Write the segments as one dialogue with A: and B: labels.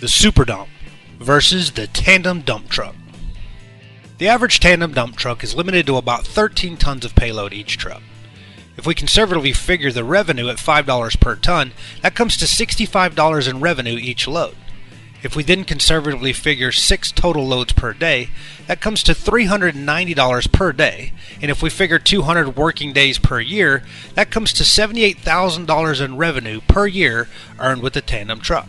A: The super dump versus the tandem dump truck. The average tandem dump truck is limited to about 13 tons of payload each truck. If we conservatively figure the revenue at $5 per ton, that comes to $65 in revenue each load. If we then conservatively figure 6 total loads per day, that comes to $390 per day, and if we figure 200 working days per year, that comes to $78,000 in revenue per year earned with the tandem truck.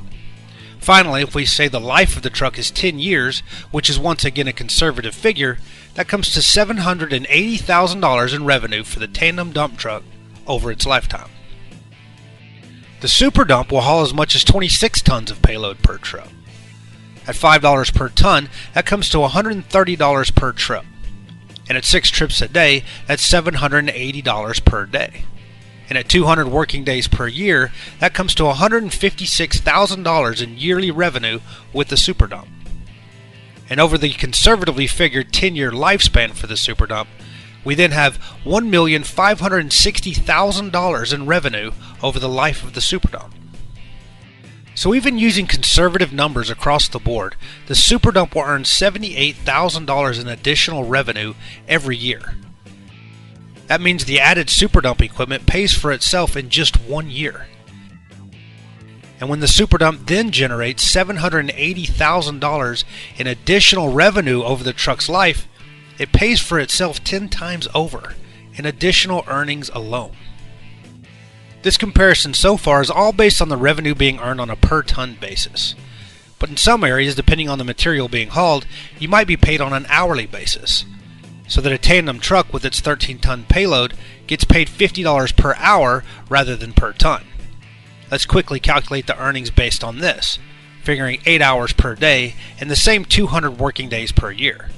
A: Finally, if we say the life of the truck is 10 years, which is once again a conservative figure, that comes to $780,000 in revenue for the tandem dump truck over its lifetime. The super dump will haul as much as 26 tons of payload per truck. At $5 per ton, that comes to $130 per trip. And at 6 trips a day, that's $780 per day. And at 200 working days per year, that comes to $156,000 in yearly revenue with the super dump. And over the conservatively figured 10-year lifespan for the super dump, we then have $1,560,000 in revenue over the life of the super dump. So even using conservative numbers across the board, the super dump will earn $78,000 in additional revenue every year. That means the added super dump equipment pays for itself in just 1 year. And when the super dump then generates $780,000 in additional revenue over the truck's life, it pays for itself 10 times over in additional earnings alone. This comparison so far is all based on the revenue being earned on a per ton basis. But in some areas, depending on the material being hauled, you might be paid on an hourly basis. So that a tandem truck with its 13-ton payload gets paid $50 per hour rather than per ton. Let's quickly calculate the earnings based on this, figuring 8 hours per day and the same 200 working days per year.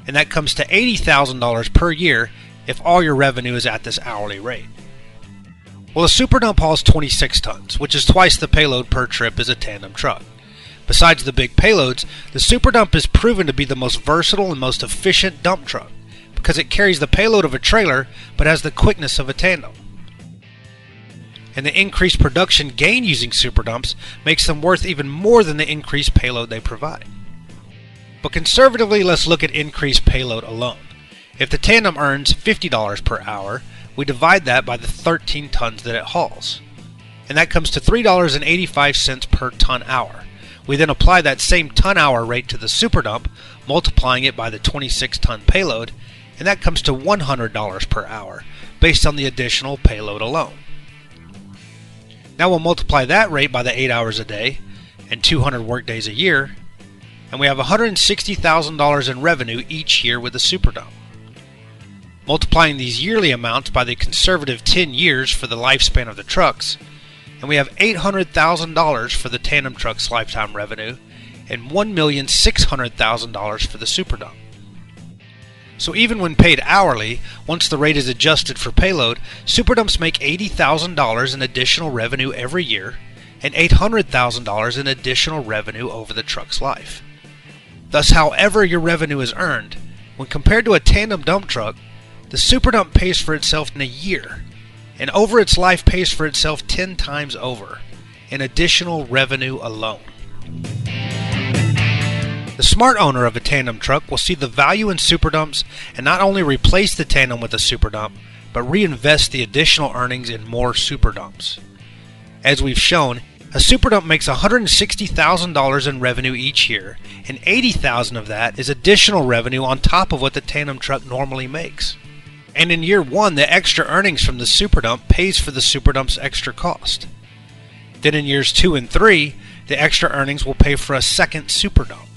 A: And that comes to $80,000 per year if all your revenue is at this hourly rate. Well, a super dump hauls 26 tons, which is twice the payload per trip as a tandem truck. Besides the big payloads, the super dump is proven to be the most versatile and most efficient dump truck because it carries the payload of a trailer but has the quickness of a tandem. And the increased production gained using super dumps makes them worth even more than the increased payload they provide. But conservatively, let's look at increased payload alone. If the tandem earns $50 per hour, we divide that by the 13 tons that it hauls. And that comes to $3.85 per ton hour. We then apply that same ton hour rate to the super dump, multiplying it by the 26-ton payload, and that comes to $100 per hour, based on the additional payload alone. Now we'll multiply that rate by the 8 hours a day and 200 work days a year, and we have $160,000 in revenue each year with the super dump. Multiplying these yearly amounts by the conservative 10 years for the lifespan of the trucks, and we have $800,000 for the tandem truck's lifetime revenue and $1,600,000 for the super dump. So even when paid hourly, once the rate is adjusted for payload, super dumps make $80,000 in additional revenue every year and $800,000 in additional revenue over the truck's life. Thus, however your revenue is earned, when compared to a tandem dump truck, the super dump pays for itself in a year, and over its life pays for itself 10 times over in additional revenue alone. The smart owner of a tandem truck will see the value in super dumps and not only replace the tandem with a super dump, but reinvest the additional earnings in more super dumps. As we've shown, a super dump makes $160,000 in revenue each year, and $80,000 of that is additional revenue on top of what the tandem truck normally makes. And in year 1, the extra earnings from the super dump pays for the super dump's extra cost. Then in years 2 and 3, the extra earnings will pay for a second super dump.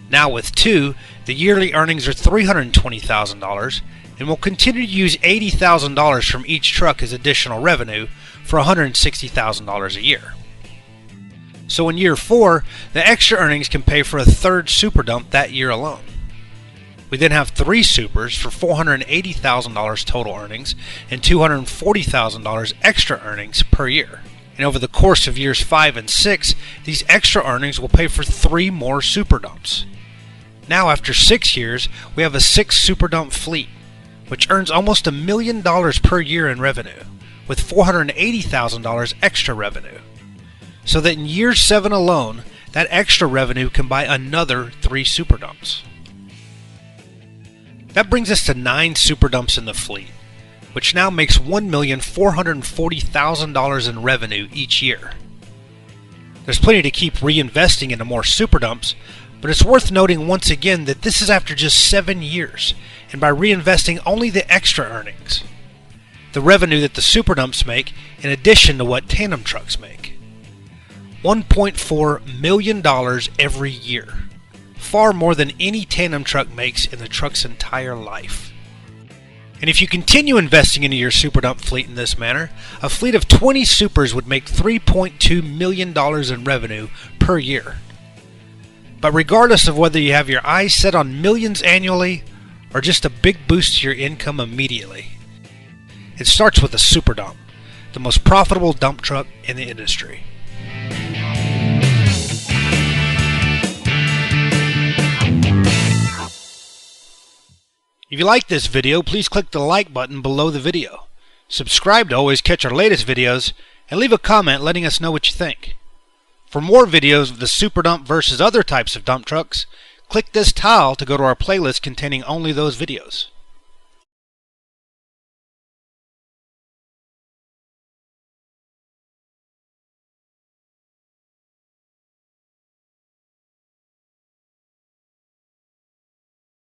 A: Now with 2, the yearly earnings are $320,000, and we'll continue to use $80,000 from each truck as additional revenue for $160,000 a year. So in year 4, the extra earnings can pay for a third super dump that year alone. We then have 3 supers for $480,000 total earnings and $240,000 extra earnings per year. And over the course of years 5 and 6, these extra earnings will pay for 3 more super dumps. Now after 6 years, we have a 6 super dump fleet, which earns almost $1 million per year in revenue, with $480,000 extra revenue. So that in year 7 alone, That extra revenue can buy another 3 super dumps. That brings us to 9 super dumps in the fleet, which now makes $1,440,000 in revenue each year. There's plenty to keep reinvesting into more super dumps, but it's worth noting once again that this is after just 7 years, and by reinvesting only the extra earnings. The revenue that the super dumps make in addition to what tandem trucks make. $1.4 million every year. Far more than any tandem truck makes in the truck's entire life. And if you continue investing into your super dump fleet in this manner, a fleet of 20 supers would make $3.2 million in revenue per year. But regardless of whether you have your eyes set on millions annually or just a big boost to your income immediately, it starts with a super dump, the most profitable dump truck in the industry. If you like this video, please click the like button below the video. Subscribe to always catch our latest videos, and leave a comment letting us know what you think. For more videos of the super dump versus other types of dump trucks, click this tile to go to our playlist containing only those videos.